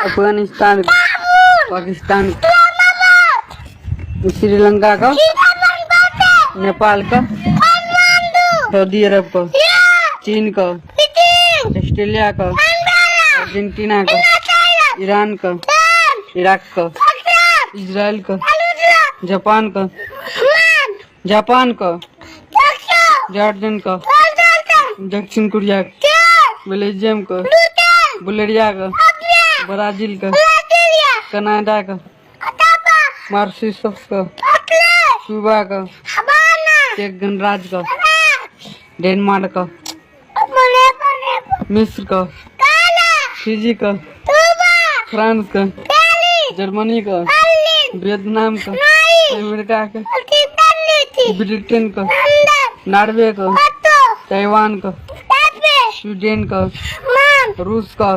अफगानिस्तान, पाकिस्तान, श्रीलंका का, नेपाल का, सऊदी अरब का, चीन का, ऑस्ट्रेलिया का, अर्जेंटीना का, ईरान का, इराक का, इजराइल का, जापान का, जॉर्डन का, दक्षिण कोरिया का, बेल्जियम का, बुल्गारिया का, ब्राजील का, कनाडा का, मॉरिशस का, क्यूबा का, चेक गणराज्य का, डेनमार्क का, मिस्र का, फिजी का, फ्रांस का, जर्मनी का, वियतनाम का, अमेरिका का, ब्रिटेन का, नॉर्वे का, ताइवान का, स्वीडन का, रूस का,